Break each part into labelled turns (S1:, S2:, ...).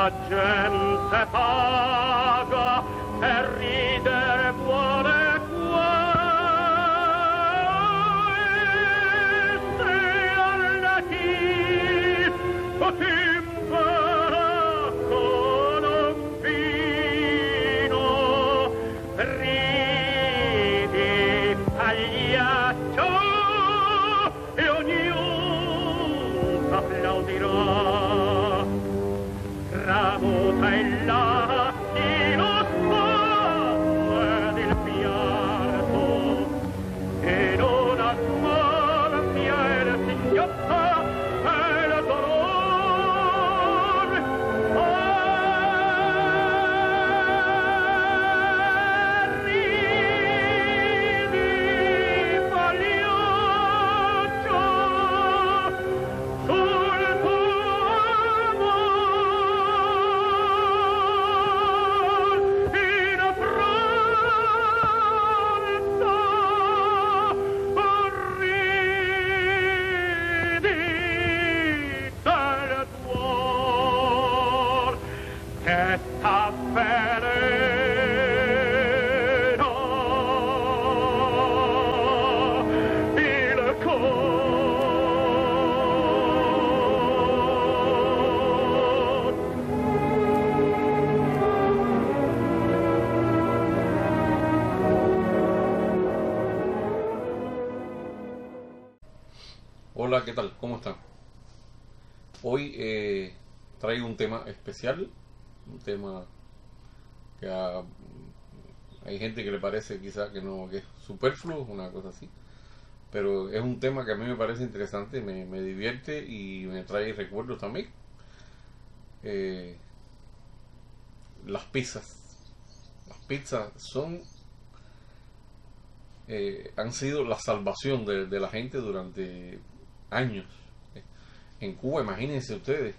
S1: la gente paga per ridere vuole queste alle chi timbra con un vino ridi pagliaccio e ognuno applaudirà. Tramuta il latino spazio ed il pianto e non ascolta il singhiozza e il dolore. Ridi pagliaccio sul tuo
S2: Hola, ¿qué tal? ¿Cómo están? Hoy traigo un tema especial, un tema que hay gente que le parece quizá que no, que es superfluo, una cosa así, pero es un tema que a mí me parece interesante, me divierte y me trae recuerdos también. Las pizzas. Las pizzas han sido la salvación de la gente durante años. En Cuba, imagínense ustedes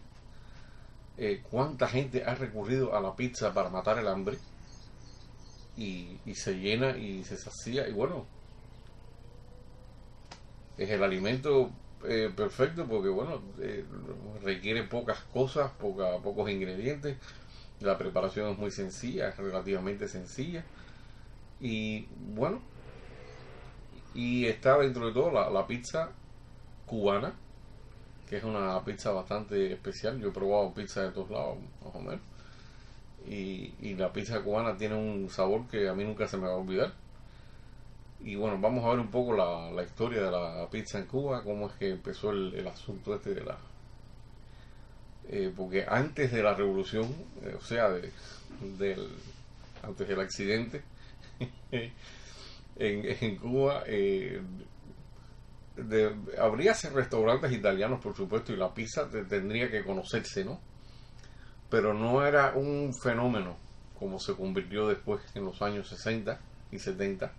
S2: cuánta gente ha recurrido a la pizza para matar el hambre y se llena y se sacía, y bueno, es el alimento perfecto porque bueno, requiere pocas cosas, pocos ingredientes, la preparación es muy sencilla, es relativamente sencilla y bueno, y está dentro de todo la pizza cubana, que es una pizza bastante especial. Yo he probado pizza de todos lados, más o menos, y la pizza cubana tiene un sabor que a mí nunca se me va a olvidar. Y bueno, vamos a ver un poco la historia de la pizza en Cuba, cómo es que empezó el asunto este de la... porque antes de la revolución, o sea, antes del accidente, en Cuba habría restaurantes italianos, por supuesto, y la pizza tendría que conocerse, ¿no? Pero no era un fenómeno como se convirtió después en los años 60 y 70.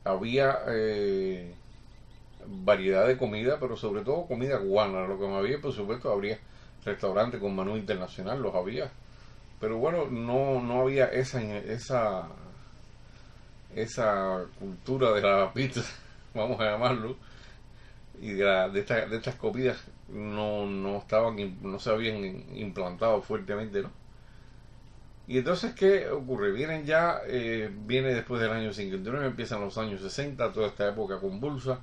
S2: Había variedad de comida, pero sobre todo comida cubana. Lo que no había, por supuesto, habría restaurantes con menú internacional, los había. Pero bueno, no había esa cultura de la pizza, vamos a llamarlo, y de estas comidas no se habían implantado fuertemente, ¿no? Y entonces, ¿qué ocurre? Viene después del año 59, empiezan los años 60, toda esta época convulsa,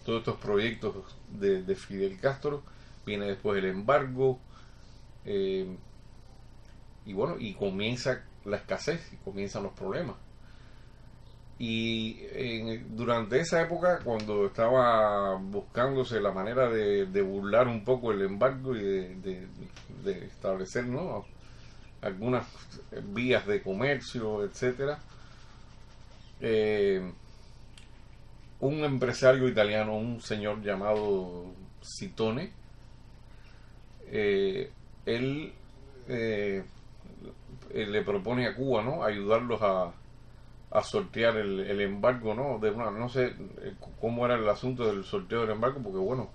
S2: todos estos proyectos de Fidel Castro, viene después el embargo, y bueno, y comienza la escasez, y comienzan los problemas. Y durante esa época, cuando estaba buscándose la manera de burlar un poco el embargo y de establecer, ¿no?, algunas vías de comercio, etcétera, un empresario italiano, un señor llamado Citone, él le propone a Cuba, ¿no?, ayudarlos a sortear el embargo, ¿no? No sé cómo era el asunto del sorteo del embargo, porque bueno,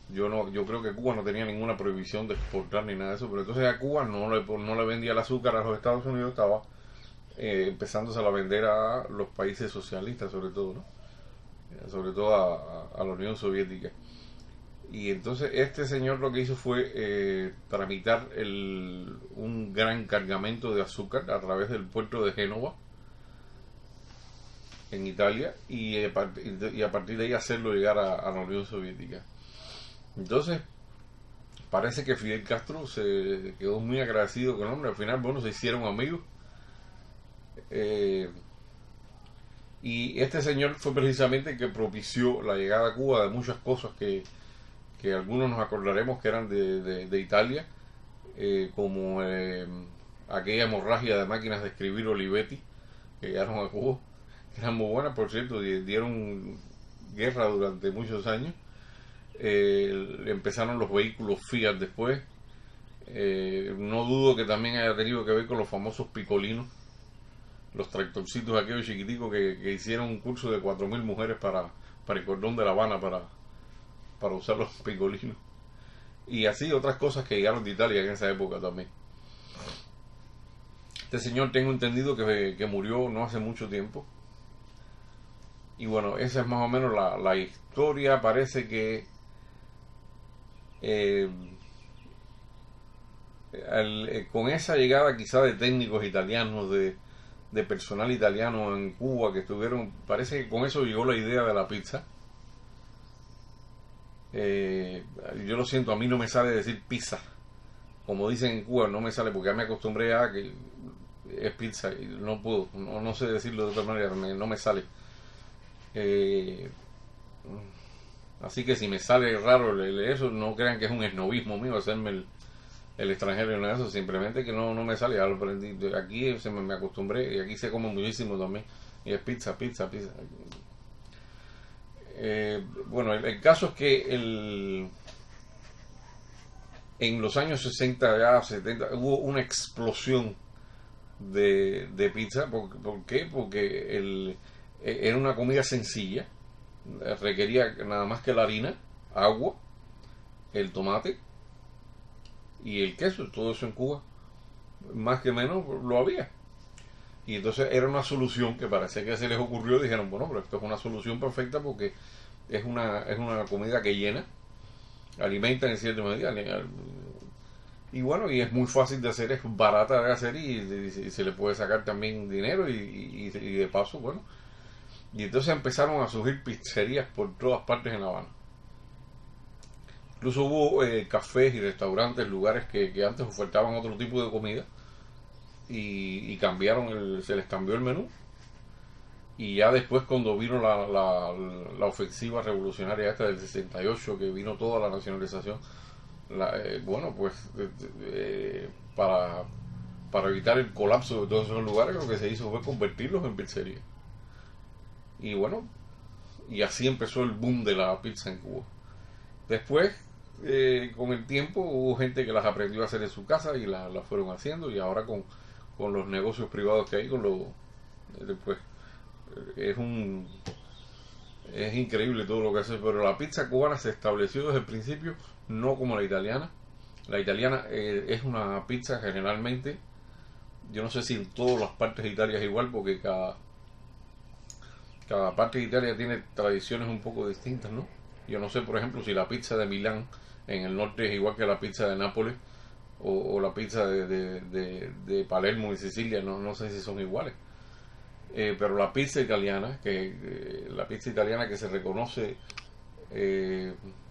S2: yo creo que Cuba no tenía ninguna prohibición de exportar ni nada de eso, pero entonces a Cuba no le vendía el azúcar a los Estados Unidos, estaba empezándose a vender a los países socialistas, sobre todo, ¿no? Sobre todo a la Unión Soviética. Y entonces este señor lo que hizo fue tramitar un gran cargamento de azúcar a través del puerto de Génova, en Italia, y a partir de ahí hacerlo llegar a la Unión Soviética. Entonces, parece que Fidel Castro se quedó muy agradecido con el hombre. Al final, bueno, se hicieron amigos. Y este señor fue precisamente el que propició la llegada a Cuba de muchas cosas que algunos nos acordaremos que eran de Italia, como aquella hemorragia de máquinas de escribir Olivetti que llegaron a Cuba, que eran muy buenas, por cierto, dieron guerra durante muchos años. Empezaron los vehículos Fiat después. No dudo que también haya tenido que ver con los famosos picolinos, los tractorcitos aquellos chiquiticos que hicieron un curso de 4.000 mujeres para el cordón de La Habana para usar los picolinos, y así otras cosas que llegaron de Italia en esa época también. Este señor, tengo entendido que murió no hace mucho tiempo. Y bueno, esa es más o menos la historia. Parece que con esa llegada quizá de técnicos italianos, de personal italiano en Cuba que estuvieron, parece que con eso llegó la idea de la pizza. Yo lo siento, a mí no me sale decir pizza, como dicen en Cuba, no me sale porque ya me acostumbré a que es pizza y no puedo, no sé decirlo de otra manera, no me sale. Así que si me sale raro eso, no crean que es un esnobismo mío hacerme el extranjero, no es eso, simplemente que no me sale, ya lo aprendí. Aquí me acostumbré y aquí se come muchísimo también, y es pizza. Bueno, el caso es que en los años 60, ya 70, hubo una explosión de pizza. ¿Por qué? Porque era una comida sencilla, requería nada más que la harina, agua, el tomate y el queso. Todo eso en Cuba, más que menos, lo había. Y entonces era una solución que parece que se les ocurrió. Dijeron, bueno, pero esto es una solución perfecta porque es una comida que llena, alimenta en cierta medida. Y bueno, y es muy fácil de hacer, es barata de hacer, y se le puede sacar también dinero y de paso, bueno. Y entonces empezaron a surgir pizzerías por todas partes en La Habana. Incluso hubo cafés y restaurantes, lugares que antes ofertaban otro tipo de comida, y se les cambió el menú. Y ya después, cuando vino la ofensiva revolucionaria esta del 68, que vino toda la nacionalización, bueno, pues para evitar el colapso de todos esos lugares, lo que se hizo fue convertirlos en pizzerías. Y bueno, y así empezó el boom de la pizza en Cuba. Después, con el tiempo, hubo gente que las aprendió a hacer en su casa y las fueron haciendo, y ahora con los negocios privados que hay, pues es increíble todo lo que hace. Pero la pizza cubana se estableció desde el principio no como la italiana. La italiana es una pizza generalmente, yo no sé si en todas las partes de Italia es igual, porque cada parte de Italia tiene tradiciones un poco distintas, ¿no? Yo no sé, por ejemplo, si la pizza de Milán en el norte es igual que la pizza de Nápoles, o la pizza de Palermo y Sicilia, no sé si son iguales. Pero la pizza italiana, que se reconoce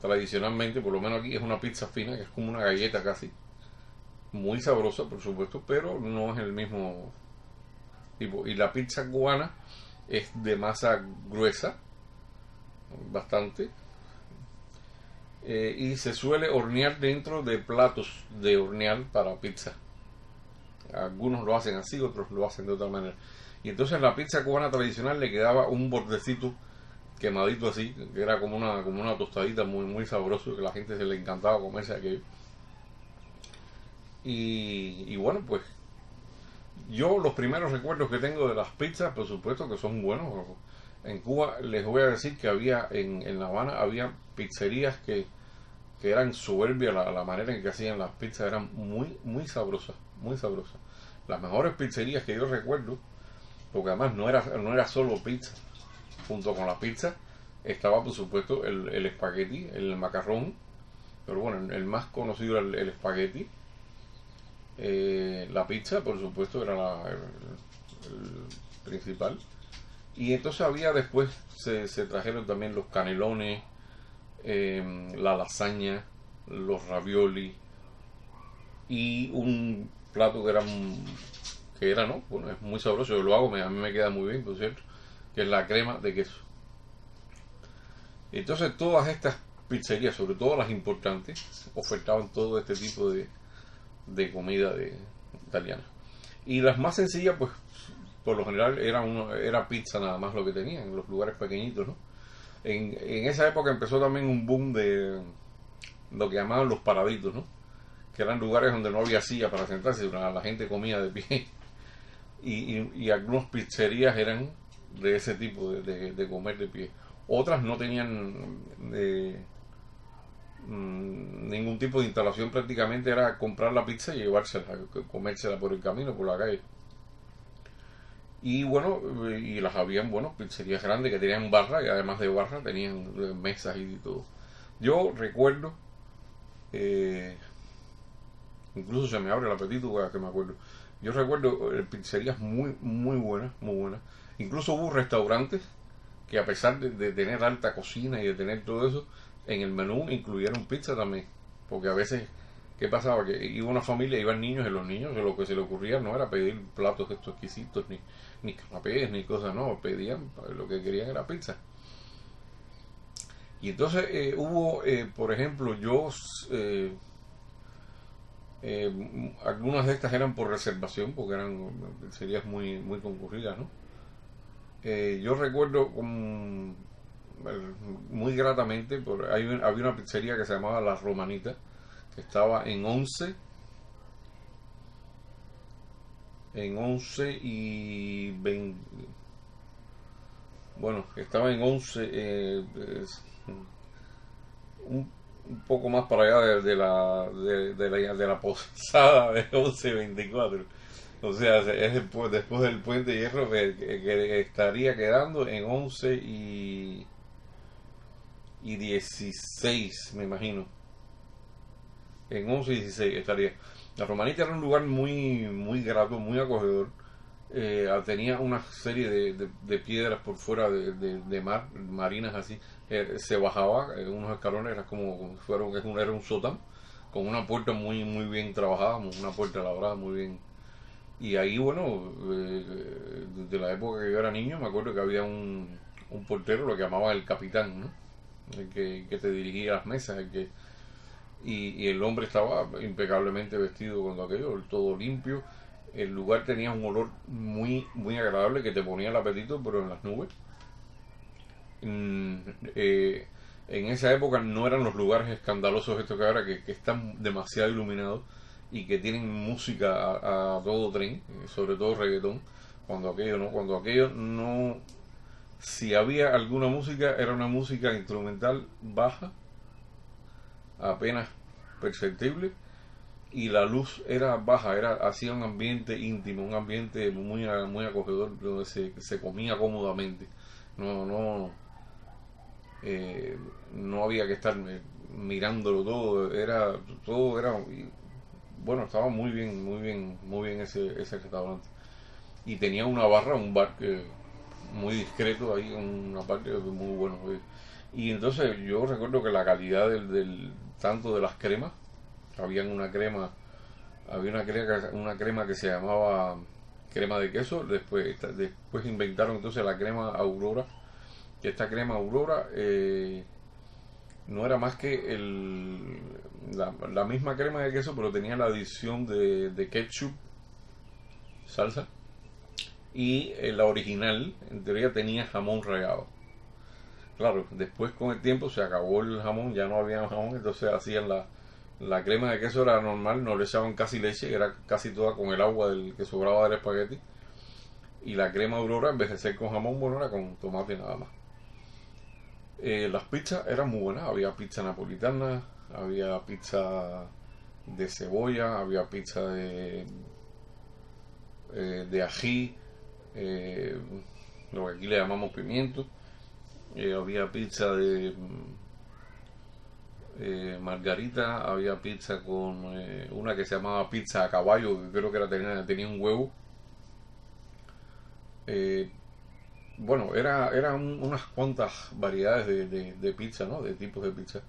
S2: tradicionalmente, por lo menos aquí, es una pizza fina, que es como una galleta casi, muy sabrosa, por supuesto, pero no es el mismo tipo. Y la pizza cubana es de masa gruesa, bastante, y se suele hornear dentro de platos de hornear para pizza. Algunos lo hacen así, otros lo hacen de otra manera. Y entonces la pizza cubana tradicional le quedaba un bordecito quemadito así, que era como una tostadita muy, muy sabroso, que a la gente se le encantaba comerse aquello. Y bueno, pues yo los primeros recuerdos que tengo de las pizzas, por supuesto que son buenos. En Cuba les voy a decir que había, en La Habana, había pizzerías que eran soberbias. La manera en que hacían las pizzas eran muy, muy sabrosas, muy sabrosas. Las mejores pizzerías que yo recuerdo, porque además no era solo pizza. Junto con la pizza estaba, por supuesto, el espagueti, el macarrón, pero bueno, el más conocido era el espagueti. La pizza, por supuesto, era el principal. Y entonces había después, se trajeron también los canelones, la lasaña, los ravioli y un plato que era, ¿no? Bueno, es muy sabroso, yo lo hago, a mí me queda muy bien, por cierto, que es la crema de queso. Entonces todas estas pizzerías, sobre todo las importantes, ofertaban todo este tipo de comida italiana. Y las más sencillas, pues, por lo general era pizza nada más lo que tenían en los lugares pequeñitos, ¿no? En esa época empezó también un boom de lo que llamaban los paraditos, ¿no? Que eran lugares donde no había silla para sentarse, la gente comía de pie. Y algunas pizzerías eran de ese tipo, de comer de pie. Otras no tenían ningún tipo de instalación, prácticamente era comprar la pizza y llevársela, comérsela por el camino, por la calle. Y bueno, y las habían, bueno, pizzerías grandes que tenían barra y además de barra tenían mesas y todo. Yo recuerdo, eh, incluso se me abre el apetito cada que me acuerdo. Yo recuerdo pizzerías muy, muy buenas, muy buenas. Incluso hubo restaurantes que a pesar de tener alta cocina y de tener todo eso, en el menú incluyeron pizza también. Porque a veces, ¿qué pasaba? Que iba una familia, iban niños y los niños lo que se les ocurría no era pedir platos estos exquisitos, ni canapés, ni cosas, no, pedían, lo que querían era pizza. Y entonces hubo, por ejemplo, algunas de estas eran por reservación, porque eran pizzerías muy, muy concurridas, ¿no? Yo recuerdo muy gratamente, había una pizzería que se llamaba La Romanita, que estaba en 11 y 20, bueno, estaba en 11, un poco más para allá de la posada de 11 y 24. O sea, es después del puente de hierro que estaría quedando en 11 y 16, me imagino. En 11 y 16 estaría. La Romanita era un lugar muy, muy grato, muy acogedor. Tenía una serie de piedras por fuera de mar, marinas así. Se bajaba en unos escalones, era como si era un sótano, con una puerta muy, muy bien trabajada, una puerta labrada muy bien. Y ahí, bueno, desde la época que yo era niño, me acuerdo que había un portero, lo que llamaban el capitán, ¿no? El que te dirigía las mesas, y el hombre estaba impecablemente vestido con aquello, todo limpio. El lugar tenía un olor muy, muy agradable que te ponía el apetito, pero en las nubes. Mm, eh, en esa época no eran los lugares escandalosos estos que ahora, que están demasiado iluminados y que tienen música a todo tren, sobre todo reggaetón. Cuando aquello no, si había alguna música, era una música instrumental baja, apenas perceptible, y la luz era baja, hacía un ambiente íntimo, un ambiente muy, muy acogedor, donde se comía cómodamente. No, no, no había que estar mirándolo todo era, bueno, estaba muy bien, muy bien, muy bien ese restaurante. Y tenía una barra, un bar muy discreto ahí, una parte muy bueno. Y entonces yo recuerdo que la calidad tanto de las cremas, había una crema que se llamaba crema de queso. Después inventaron entonces la crema Aurora, que esta crema Aurora no era más que la misma crema de queso, pero tenía la adición de ketchup, salsa, y la original en teoría tenía jamón rallado. Claro, después con el tiempo se acabó el jamón, ya no había jamón, entonces hacían la crema de queso, era normal, no le echaban casi leche, era casi toda con el agua que sobraba del espagueti. Y la crema Aurora, en vez de ser con jamón, bueno, era con tomate nada más. Las pizzas eran muy buenas, había pizza napolitana, había pizza de cebolla, había pizza de ají, eh, lo que aquí le llamamos pimiento. Había pizza margarita, había pizza con una que se llamaba pizza a caballo, que creo que tenía un huevo. Eh, bueno, eran unas cuantas variedades de pizza, ¿no? De tipos de pizza.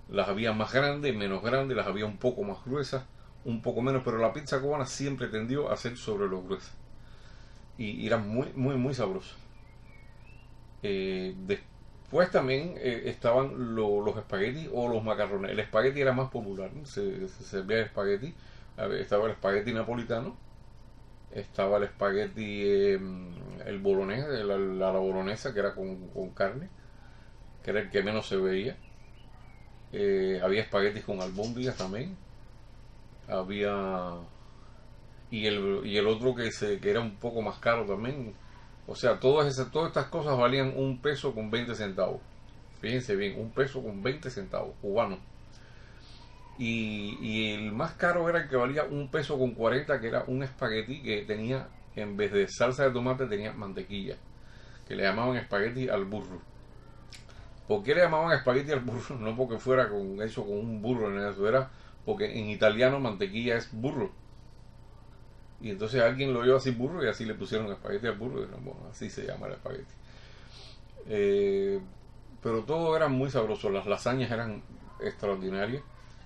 S2: Las había más grandes, menos grandes, las había un poco más gruesas, un poco menos, pero la pizza cubana siempre tendió a ser sobre lo gruesa. Y era muy, muy, muy sabrosa. Después también estaban los espaguetis o los macarrones. El espagueti era más popular, ¿no? Se servía el espagueti. Estaba el espagueti napolitano, estaba el espagueti, el bolognese, la bolonesa, que era con carne, que era el que menos se veía. Había espaguetis con albóndigas también. Había. Y el otro que era un poco más caro también. O sea, todas estas cosas valían un peso con 20 centavos. Fíjense bien, un peso con 20 centavos, cubano. Y el más caro era el que valía un peso con 40, que era un espagueti que tenía, en vez de salsa de tomate, tenía mantequilla, que le llamaban espagueti al burro. ¿Por qué le llamaban espagueti al burro? No porque fuera hecho con un burro en eso, era porque en italiano mantequilla es burro. Y entonces alguien lo oyó así burro y así le pusieron espagueti al burro. Y bueno, así se llama el espagueti. Pero todo era muy sabroso. Las lasañas eran extraordinarias.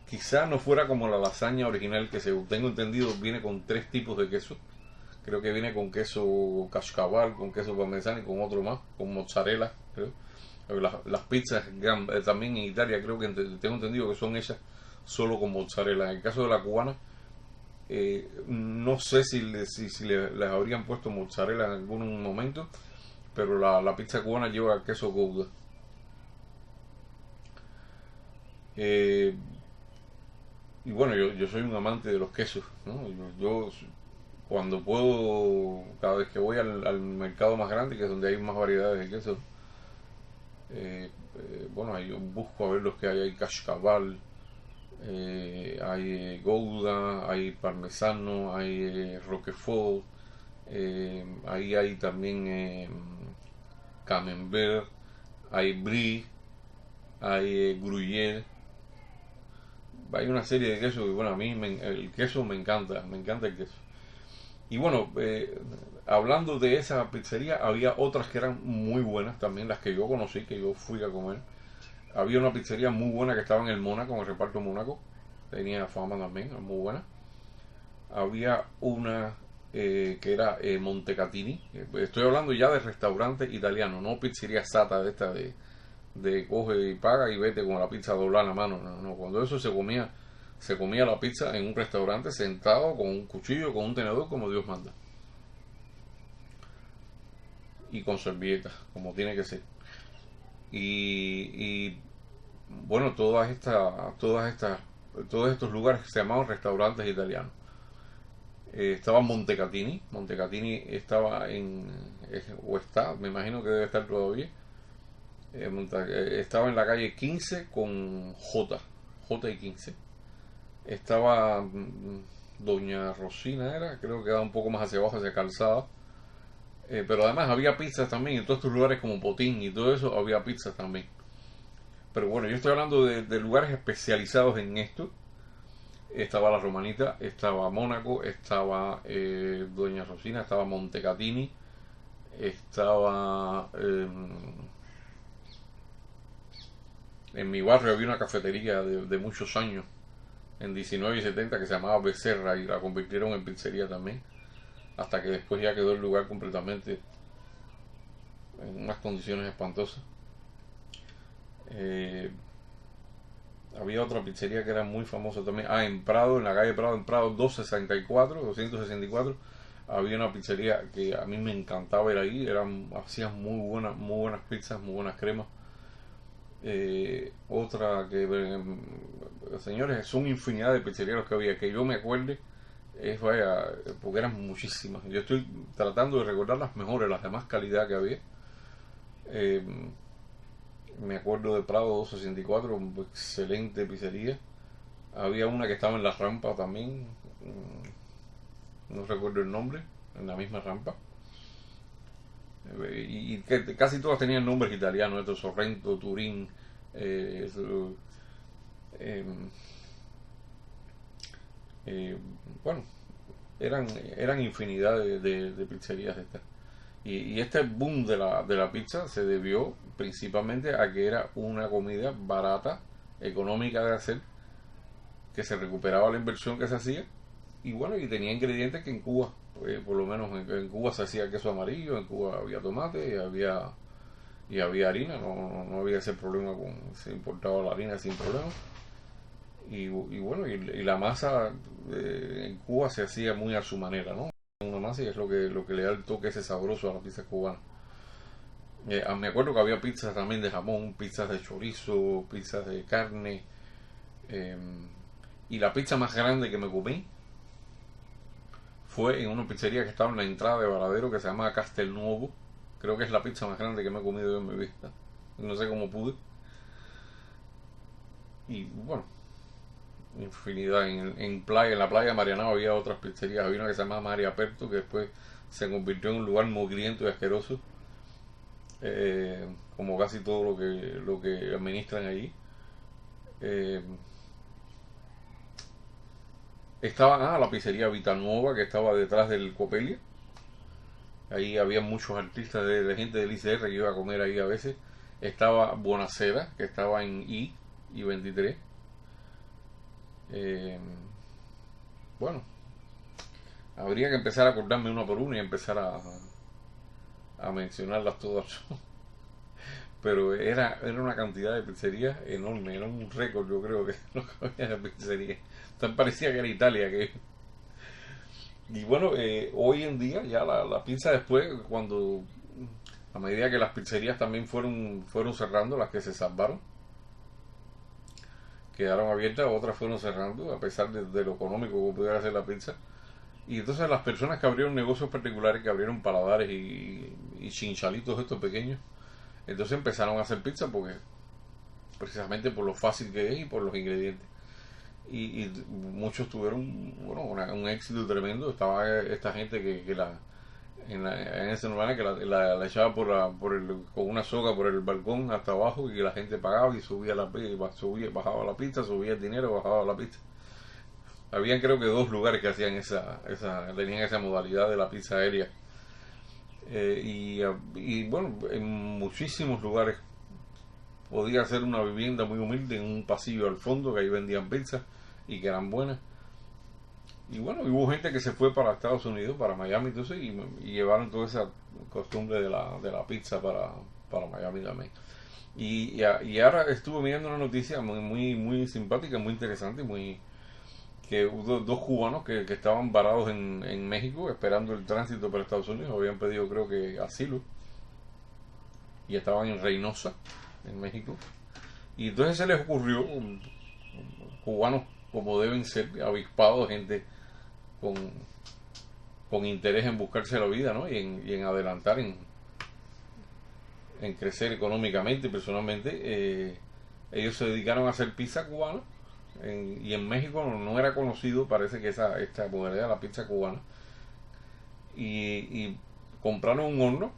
S2: Quizá no fuera como la lasaña original, que según tengo entendido viene con 3 tipos de queso. Creo que viene con queso cascabel, con queso parmesano y con otro más, con mozzarella, creo. Las pizzas también en Italia creo que tengo entendido que son hechas solo con mozzarella. En el caso de la cubana, no sé si les habrían puesto mozzarella en algún momento, pero la pizza cubana lleva queso Gouda. Y bueno, yo soy un amante de los quesos, ¿no? Yo cuando puedo, cada vez que voy al mercado más grande, que es donde hay más variedades de quesos, bueno, yo busco a ver los que hay. Hay cascabel, hay Gouda, hay parmesano, hay roquefort, ahí hay también camembert, hay brie, hay gruyère. Hay una serie de quesos que, bueno, a mí el queso me encanta el queso. Y bueno, hablando de esa pizzería, había otras que eran muy buenas también, las que yo conocí, que yo fui a comer. Había una pizzería muy buena que estaba en el Mónaco, en el reparto Mónaco. Tenía fama también, muy buena. Había una que era Montecatini. Estoy hablando ya de restaurante italiano, no pizzería sata de esta de coge y paga y vete con la pizza doblada en la mano. No, no. Cuando eso se comía la pizza en un restaurante sentado con un cuchillo, con un tenedor, como Dios manda. Y con servilletas, como tiene que ser. Y bueno, todos estos lugares se llamaban restaurantes italianos. Estaba Montecatini. Montecatini estaba o está, me imagino que debe estar todavía. Estaba en la calle 15 con J y 15. Estaba Doña Rosina, creo que quedaba un poco más hacia abajo, hacia Calzada. Pero además había pizzas también, en todos estos lugares como Potín y todo eso había pizzas también. Pero bueno, yo estoy hablando de lugares especializados en esto. Estaba La Romanita, estaba Mónaco, estaba Doña Rosina, estaba Montecatini, estaba... en mi barrio había una cafetería de muchos años, en 19 y 70, que se llamaba Becerra y la convirtieron en pizzería también, hasta que después ya quedó el lugar completamente en unas condiciones espantosas. Había otra pizzería que era muy famosa también. En Prado, en la calle Prado, en Prado 264, había una pizzería que a mí me encantaba ir ahí. Hacían muy buenas pizzas, muy buenas cremas. Otra que, señores, son infinidad de pizzerías los que había, que yo me acuerde, vaya, porque eran muchísimas. Yo estoy tratando de recordar las mejores, las de más calidad que había. Me acuerdo de Prado 264, excelente pizzería. Había una que estaba en la rampa también, no recuerdo el nombre, en la misma rampa. Y que casi todas tenían nombres italianos, Sorrento, Turín, Eh, bueno, eran infinidad de pizzerías estas. Y este boom de la pizza se debió principalmente a que era una comida barata, económica de hacer, que se recuperaba la inversión que se hacía, y bueno, y tenía ingredientes que en Cuba, por lo menos en Cuba se hacía queso amarillo, en Cuba había tomate y había harina, no había ese problema se importaba la harina sin problema. Y bueno, y la masa en Cuba se hacía muy a su manera, ¿no? Una masa y es lo que le da el toque ese sabroso a la pizza cubana. Me acuerdo que había pizzas también de jamón, pizzas de chorizo, pizzas de carne. eh, y la pizza más grande que me comí fue en una pizzería que estaba en la entrada de Varadero que se llama Castelnuovo. Creo que es la pizza más grande que me he comido yo en mi vida. No sé cómo pude. Y bueno, infinidad. En la playa de Marianao había otras pizzerías. Había una que se llamaba María Perto, que después se convirtió en un lugar mugriento y asqueroso. Como casi todo lo que administran allí. Eh, Estaba la pizzería Vitanuova, que estaba detrás del Copelia. Ahí había muchos artistas de gente del ICR que iba a comer ahí a veces. Estaba Bonacera, que estaba en y 23. Eh, bueno, habría que empezar a acordarme una por una y empezar a mencionarlas todas. Pero era una cantidad de pizzerías enorme, era un récord, yo creo que lo que había de pizzerías. Tan parecía que era Italia que. Y bueno, hoy en día ya la pizza después, cuando a medida que las pizzerías también fueron cerrando, las que se salvaron, quedaron abiertas, otras fueron cerrando, a pesar de lo económico que pudiera ser la pizza. Y entonces las personas que abrieron negocios particulares, que abrieron paladares y chinchalitos estos pequeños, entonces empezaron a hacer pizza porque precisamente por lo fácil que es y por los ingredientes. Y muchos tuvieron bueno, un éxito tremendo. Estaba esta gente en ese lugar que la echaba con una soga por el balcón hasta abajo y la gente pagaba y bajaba la pizza, subía el dinero, bajaba la pizza. Habían creo que dos lugares que hacían tenían esa modalidad de la pizza aérea. Y bueno, en muchísimos lugares podía ser una vivienda muy humilde en un pasillo al fondo que ahí vendían pizza y que eran buenas. Y bueno, hubo gente que se fue para Estados Unidos, para Miami, entonces, y llevaron toda esa costumbre de la pizza para Miami también. Y ahora estuve mirando una noticia muy simpática, muy interesante, que hubo dos cubanos que estaban varados en México esperando el tránsito para Estados Unidos, habían pedido creo que asilo y estaban en Reynosa, en México. Y entonces se les ocurrió, cubanos como deben ser, avispados, gente con, con interés en buscarse la vida, ¿no? Y en adelantar, en crecer económicamente y personalmente. Ellos se dedicaron a hacer pizza cubana y en México no era conocido, parece que esta modalidad de la pizza cubana. Y compraron un horno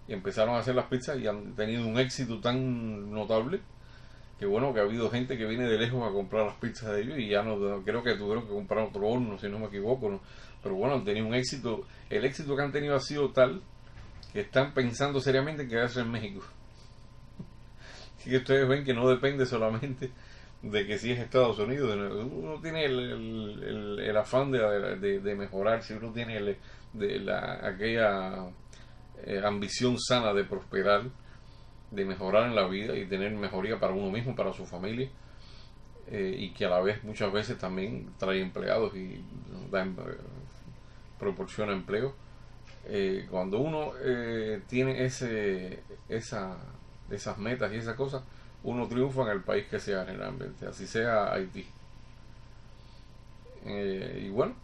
S2: y empezaron a hacer las pizzas y han tenido un éxito tan notable que bueno, que ha habido gente que viene de lejos a comprar las pizzas de ellos y ya no creo que tuvieron que comprar otro horno, si no me equivoco, ¿no? Pero bueno, han tenido un éxito. El éxito que han tenido ha sido tal que están pensando seriamente en quedarse en México. Así que ustedes ven que no depende solamente de que si es Estados Unidos. Uno tiene el afán de mejorar, si uno tiene aquella ambición sana de prosperar, de mejorar en la vida y tener mejoría para uno mismo, para su familia, y que a la vez muchas veces también trae empleados y proporciona empleo. Cuando uno tiene esas metas y esas cosas, uno triunfa en el país que sea generalmente, así sea Haití. Y bueno,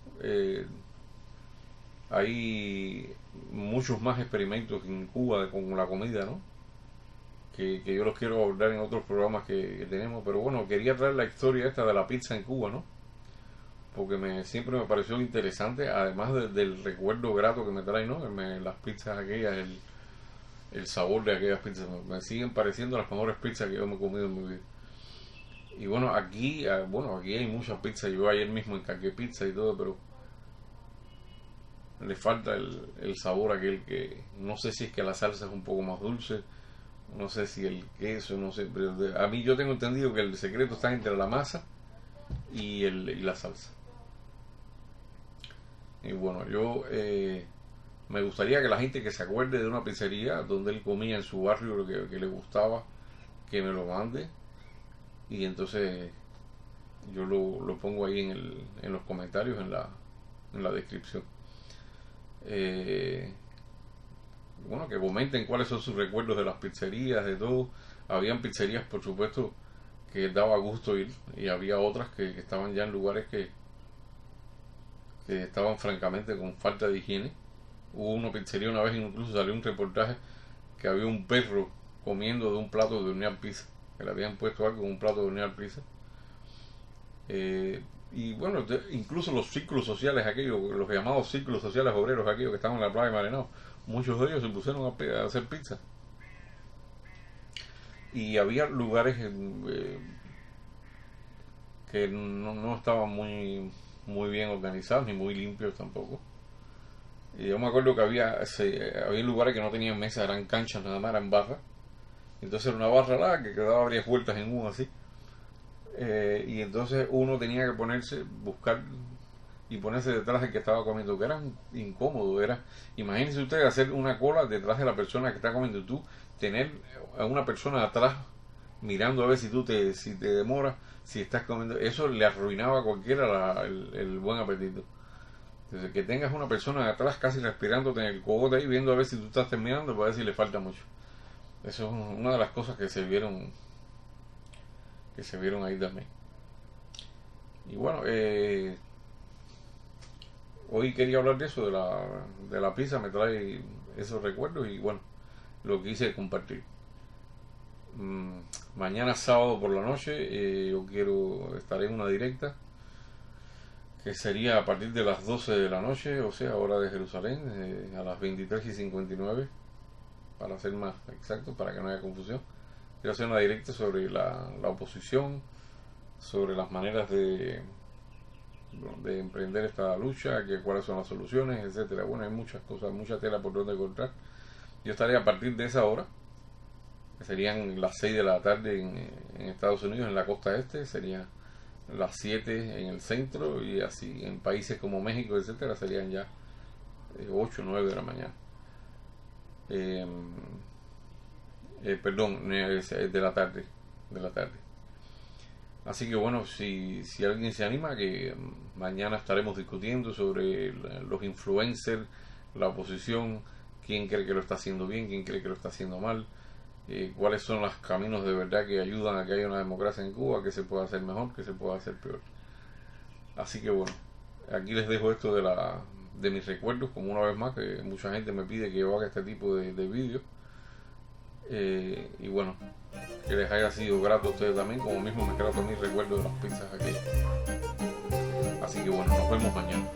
S2: hay muchos más experimentos en Cuba con la comida, ¿no? Que yo los quiero abordar en otros programas que tenemos, pero bueno, quería traer la historia esta de la pizza en Cuba, ¿no? Porque siempre me pareció interesante, además del recuerdo grato que me trae, ¿no? Las pizzas aquellas, el sabor de aquellas pizzas, me siguen pareciendo las mejores pizzas que yo me he comido en mi vida. Y bueno, aquí hay muchas pizzas. Yo ayer mismo encargué pizza y todo, pero le falta el sabor aquel que no sé si es que la salsa es un poco más dulce, no sé si el queso, no sé, pero a mí yo tengo entendido que el secreto está entre la masa y la salsa. Y bueno, yo me gustaría que la gente que se acuerde de una pizzería donde él comía en su barrio lo que le gustaba, que me lo mande, y entonces yo lo pongo ahí en los comentarios, en la descripción. Eh, bueno, que comenten cuáles son sus recuerdos de las pizzerías, de todo. Habían pizzerías, por supuesto, que daba gusto ir, y había otras que estaban ya en lugares que estaban francamente con falta de higiene. Hubo una pizzería una vez, incluso salió un reportaje que había un perro comiendo de un plato de hornear pizza, que le habían puesto algo en un plato de hornear pizza. Y bueno, incluso los círculos sociales aquellos, los llamados círculos sociales obreros aquellos que estaban en la playa de Marenao, muchos de ellos se pusieron a hacer pizza. Y había lugares que no estaban muy bien organizados ni muy limpios tampoco. Y yo me acuerdo que había lugares que no tenían mesas, eran canchas nada más, eran barras. Entonces era una barra larga que daba varias vueltas en uno así. Y entonces uno tenía que buscar y ponerse detrás del que estaba comiendo, que era incómodo. Imagínense usted hacer una cola detrás de la persona que está comiendo, tú tener a una persona atrás mirando a ver si te demoras, si estás comiendo, eso le arruinaba a cualquiera el buen apetito. Entonces, que tengas una persona atrás casi respirándote en el cogote ahí, viendo a ver si tú estás terminando, para ver si le falta mucho. Eso es una de las cosas que se vieron ahí también. Y bueno, hoy quería hablar de eso, de la pizza, me trae esos recuerdos y bueno, lo quise compartir. Mañana sábado por la noche yo estar en una directa que sería a partir de las 12 de la noche, o sea, hora de Jerusalén, a las 23:59, para ser más exacto, para que no haya confusión. Quiero hacer una directa sobre la oposición, sobre las maneras de emprender esta lucha, cuáles son las soluciones, etcétera. Bueno, hay muchas cosas, mucha tela por donde cortar. Yo estaré a partir de esa hora, que serían las 6 de la tarde en Estados Unidos, en la costa este, serían las 7 en el centro, y así en países como México, etcétera, serían ya 8 o 9 de la mañana. Perdón, de la tarde. Así que bueno, si alguien se anima, que mañana estaremos discutiendo sobre los influencers, la oposición, quién cree que lo está haciendo bien, quién cree que lo está haciendo mal, cuáles son los caminos de verdad que ayudan a que haya una democracia en Cuba, que se pueda hacer mejor, que se pueda hacer peor. Así que bueno, aquí les dejo esto de mis recuerdos, como una vez más, que mucha gente me pide que yo haga este tipo de vídeos. Y bueno, que les haya sido grato a ustedes también, como mismo me grato a mí recuerdo de las pizzas aquí. Así que bueno, nos vemos mañana.